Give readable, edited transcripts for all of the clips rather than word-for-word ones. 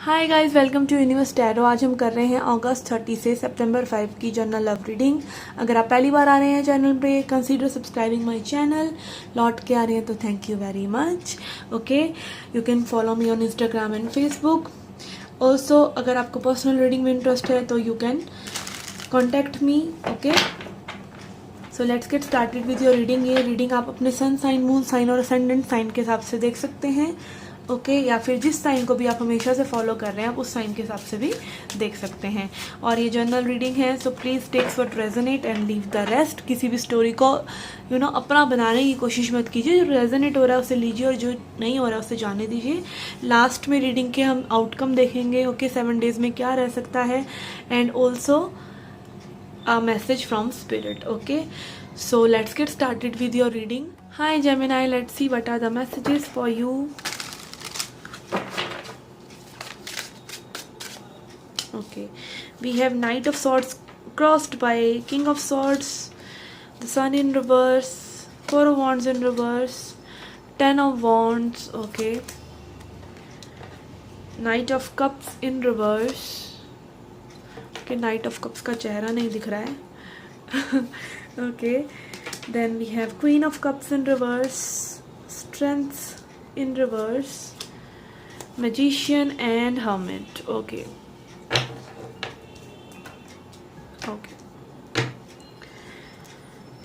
Hi guys, welcome to Universe Tarot. आज हम कर रहे हैं अगस्त 30 से सितंबर 5 की जनरल लव रीडिंग। अगर आप पहली बार आ रहे हैं चैनल पे, कंसीडर सब्सक्राइबिंग माय चैनल। लौट के आ रहे हैं तो thank you very much. Okay, you can follow me on Instagram and Facebook. Also अगर आपको पर्सनल रीडिंग में इंटरेस्ट है तो you can contact me. Okay, so let's get started with your reading. ये रीडिंग आप अपने सन साइन, मून साइन और ascendant sign के हिसाब से देख सकते हैं। ओके, या फिर जिस साइन को भी आप हमेशा से फॉलो कर रहे हैं आप उस साइन के हिसाब से भी देख सकते हैं। और ये जनरल रीडिंग है, so please takes what resonate and leave the rest. किसी भी स्टोरी को अपना बनाने की कोशिश मत कीजिए। जो रेजोनेट हो रहा है उसे लीजिए और जो नहीं हो रहा है उसे जाने दीजिए। लास्ट में रीडिंग के हम आउटकम देखेंगे। ओके, 7 डेज में क्या रह सकता है, and also a message from spirit. Okay, so let's get started with your reading. Hi Gemini, let's see what are the messages for you. Okay, we have Knight of Swords crossed by King of Swords, the Sun in reverse, Four of Wands in reverse, Ten of Wands. Okay, Knight of Cups in reverse. Okay, Knight of Cups का चेहरा नहीं दिख रहा है. Okay, then we have Queen of Cups in reverse, Strength in reverse, Magician and Hermit. Okay.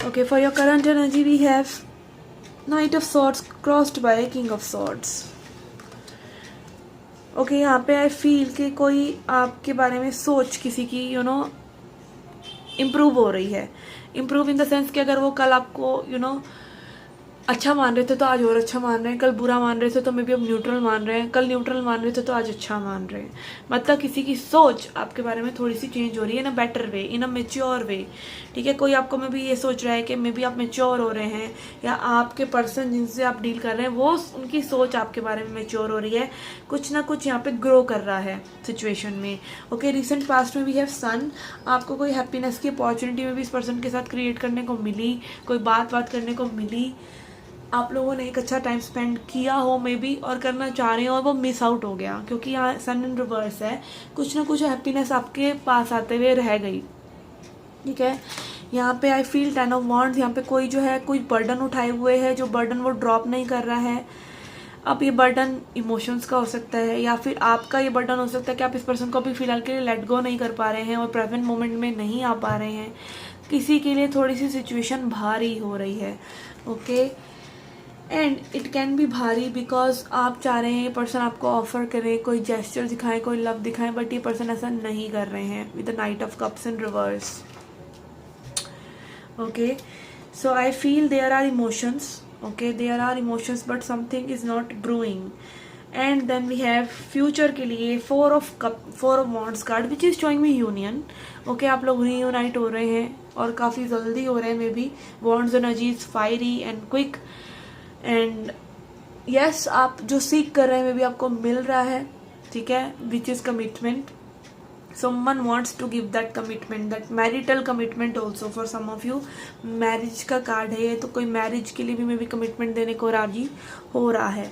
Okay, for your current energy we have Knight of Swords crossed by King of Swords. Okay, यहाँ पे आई feel कि कोई आपके बारे में सोच किसी की इम्प्रूव हो रही है। इम्प्रूव इन द सेंस कि अगर वो कल आपको अच्छा मान रहे थे तो आज और अच्छा मान रहे हैं, कल बुरा मान रहे थे तो मे बी अब न्यूट्रल मान रहे हैं, कल न्यूट्रल मान रहे थे तो आज अच्छा मान रहे हैं। मतलब किसी की सोच आपके बारे में थोड़ी सी चेंज हो रही है इन a better way, in a mature वे। ठीक है, कोई आपको मे बी ये सोच रहा है कि मे बी आप मेच्योर हो रहे हैं, या आपके पर्सन जिनसे आप डील कर रहे हैं वो उनकी सोच आपके बारे में मेच्योर हो रही है। कुछ ना कुछ यहाँ पे ग्रो कर रहा है सिचुएशन में। ओके, रिसेंट पास्ट में भी है सन। आपको कोई हैप्पीनेस की अपॉर्चुनिटी में भी इस पर्सन के साथ क्रिएट करने को मिली, कोई बात करने को मिली। आप लोगों ने एक अच्छा टाइम स्पेंड किया हो मे बी, और करना चाह रहे हो और वो मिस आउट हो गया क्योंकि यहाँ सन इन रिवर्स है। कुछ ना कुछ हैप्पीनेस आपके पास आते हुए रह गई। ठीक है, यहाँ पे आई फील 10 ऑफ वॉन्ड्स। यहाँ पे कोई जो है कोई बर्डन उठाए हुए है, जो बर्डन वो ड्रॉप नहीं कर रहा है। अब ये बर्डन इमोशंस का हो सकता है, या फिर आपका ये बर्डन हो सकता है कि आप इस पर्सन को अभी फिलहाल के लिए लेट गो नहीं कर पा रहे हैं और प्रेजेंट मोमेंट में नहीं आ पा रहे हैं। किसी के लिए थोड़ी सी सिचुएशन भारी हो रही है। Okay, and it can be भारी बिकॉज आप चाह रहे हैं ये पर्सन आपको ऑफर करे, कोई जेस्चर दिखाए, कोई लव दिखाए, बट ये पर्सन ऐसा नहीं कर रहे हैं with the knight of cups in reverse. Okay, so I feel there are emotions. Okay, there are emotions but something is not brewing. And then we have future के लिए four of wands card which is showing me union. Okay, आप लोग reunite हो रहे हैं और काफ़ी जल्दी हो रहे हैं may be. wands energy is fiery and quick and yes, आप जो सीख कर रहे हैं मे बी आपको मिल रहा है। ठीक है, which is commitment. Someone wants to give that commitment, that marital commitment also for some of you. Marriage का कार्ड है ये, तो कोई मैरिज के लिए भी मे बी कमिटमेंट देने को राजी हो रहा है।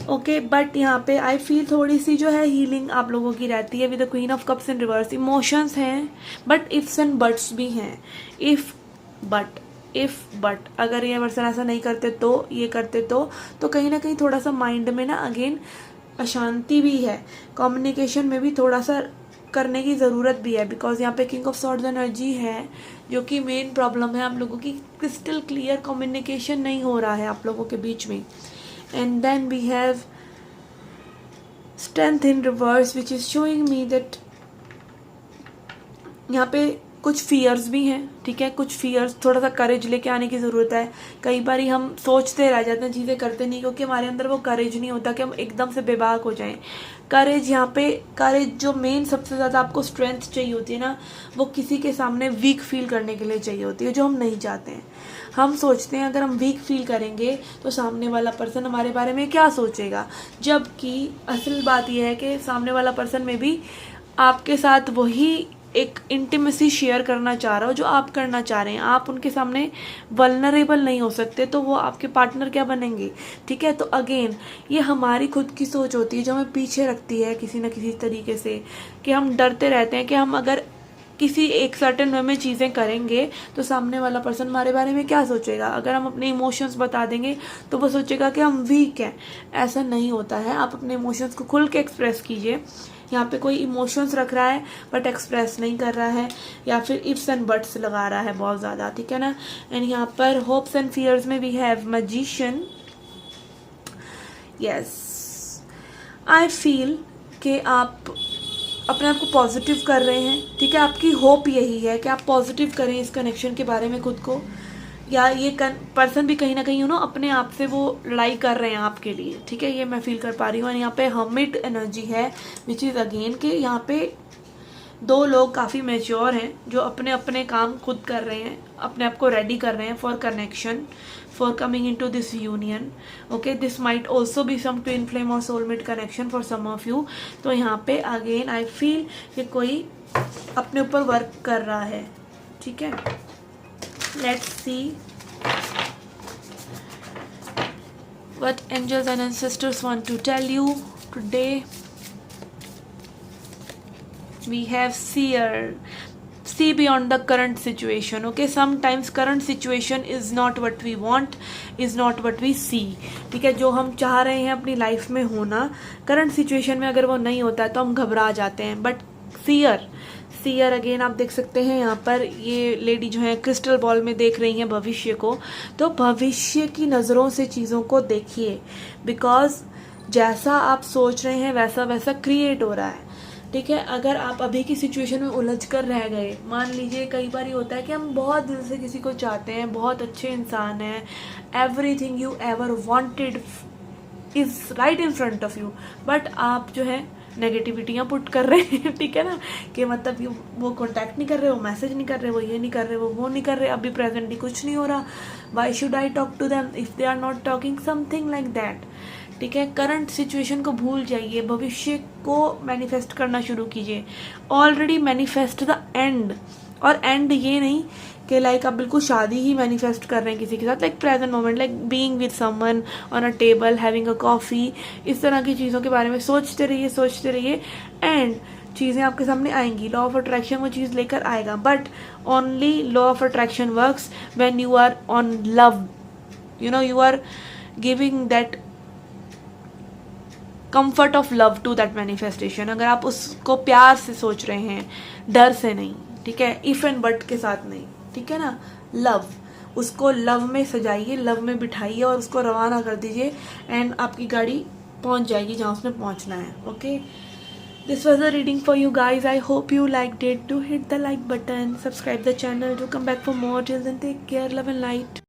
ओके, बट यहाँ पे आई फील थोड़ी सी जो है हीलिंग आप लोगों की रहती है with the queen of cups in reverse. Emotions हैं बट इफ्स एंड बट्स भी हैं। इफ बट अगर ये पर्सन ऐसा नहीं करते तो, ये करते तो कहीं ना कहीं थोड़ा सा माइंड में ना अगेन अशांति भी है। कम्युनिकेशन में भी थोड़ा सा करने की ज़रूरत भी है बिकॉज यहाँ पे किंग ऑफ सॉर्ड्स एनर्जी है, जो कि मेन प्रॉब्लम है आप लोगों की। क्रिस्टल क्लियर कम्युनिकेशन नहीं हो रहा है आप लोगों के बीच में। And then we have strength in reverse which is showing me that यहाँ पे कुछ फियर्स भी हैं। ठीक है, कुछ फियर्स, थोड़ा सा करेज लेके आने की ज़रूरत है। कई बार हम सोचते रह जाते हैं, चीज़ें करते नहीं क्योंकि हमारे अंदर वो करेज नहीं होता कि हम एकदम से बेबाक हो जाएं। करेज यहाँ पे, करेज जो मेन सबसे ज़्यादा आपको स्ट्रेंथ चाहिए होती है ना, वो किसी के सामने वीक फील करने के लिए चाहिए होती है, जो हम नहीं चाहते हैं। हम सोचते हैं अगर हम वीक फील करेंगे तो सामने वाला पर्सन हमारे बारे में क्या सोचेगा, जबकि असल बात यह है कि सामने वाला पर्सन में भी आपके साथ वही एक इंटीमेसी शेयर करना चाह रहा हो जो आप करना चाह रहे हैं, आप उनके सामने वल्नरेबल नहीं हो सकते, तो वो आपके पार्टनर क्या बनेंगे? ठीक है, तो अगेन ये हमारी खुद की सोच होती है जो हमें पीछे रखती है किसी न किसी तरीके से, कि हम डरते रहते हैं कि हम अगर किसी एक सर्टेन वे में चीज़ें करेंगे तो सामने वाला पर्सन हमारे बारे में क्या सोचेगा। अगर हम अपने इमोशंस बता देंगे तो वो सोचेगा कि हम वीक हैं। ऐसा नहीं होता है, आप अपने इमोशंस को खुल के एक्सप्रेस कीजिए। यहाँ पे कोई इमोशंस रख रहा है बट एक्सप्रेस नहीं कर रहा है, या फिर इफ्स एंड बट्स लगा रहा है बहुत ज़्यादा, ठीक है ना। एंड यहाँ पर होप्स एंड फियर्स में we have magician. Yes, I feel कि आप अपने आप को पॉजिटिव कर रहे हैं, ठीक है। आपकी होप यही है कि आप पॉजिटिव करें इस कनेक्शन के बारे में खुद को, या ये पर्सन भी कहीं ना कहीं अपने आप से वो लड़ाई कर रहे हैं आपके लिए, ठीक है। ये मैं फील कर पा रही हूँ। और यहाँ पे हर्मिट एनर्जी है विच इज़ अगेन कि यहाँ पे दो लोग काफ़ी मेच्योर हैं जो अपने अपने काम खुद कर रहे हैं, अपने आप को रेडी कर रहे हैं for connection, for coming into this union. Okay, this might also be some twin flame और soulmate connection for some of you. तो यहाँ पे अगेन आई फील कि कोई अपने ऊपर वर्क कर रहा है, ठीक है। Let's see what angels and ancestors want to tell you today. We have seer. See beyond the current situation. Okay, sometimes current situation is not what we want, is not what we see. ठीक है, जो हम चाह रहे हैं अपनी life में होना, करंट सिचुएशन में अगर वो नहीं होता है तो हम घबरा जाते हैं। बट सीयर अगेन आप देख सकते हैं यहाँ पर ये लेडी जो है क्रिस्टल बॉल में देख रही हैं भविष्य को। तो भविष्य की नज़रों से चीज़ों को देखिए, बिकॉज जैसा आप सोच रहे हैं वैसा वैसा क्रिएट हो रहा है, ठीक है। अगर आप अभी की सिचुएशन में उलझ कर रह गए, मान लीजिए कई बार ये होता है कि हम बहुत दिल से किसी को चाहते हैं, बहुत अच्छे इंसान हैं, everything you ever wanted is right in front of you, but आप जो है नेगेटिविटियाँ पुट कर रहे हैं, ठीक है ना, कि मतलब वो कॉन्टैक्ट नहीं कर रहे, वो मैसेज नहीं कर रहे, वो ये नहीं कर रहे, वो नहीं कर रहे, अभी प्रेजेंटली कुछ नहीं हो रहा, why should I talk to them if they are not talking, something like that, ठीक है। करंट सिचुएशन को भूल जाइए, भविष्य को मैनिफेस्ट करना शुरू कीजिए। ऑलरेडी मैनिफेस्ट द एंड, और एंड ये नहीं कि लाइक आप बिल्कुल शादी ही मैनिफेस्ट कर रहे हैं किसी के साथ, like present moment, like being with someone on a table having a coffee, इस तरह की चीज़ों के बारे में सोचते रहिए एंड चीज़ें आपके सामने आएंगी। लॉ ऑफ अट्रैक्शन वो चीज़ लेकर आएगा, but only law of attraction works when you are on love, you are giving that comfort of love to that manifestation. अगर आप उसको प्यार से सोच रहे हैं, डर से नहीं, ठीक है, इफ एंड बट के साथ नहीं, ठीक है ना, लव, उसको लव में सजाइए, लव में बिठाइए और उसको रवाना कर दीजिए एंड आपकी गाड़ी पहुंच जाएगी जहां उसने पहुंचना है। Okay, this was a reading for you guys, I hope you liked it. Do hit the like button, subscribe the channel, do come back for more. Till then, take care, love and light.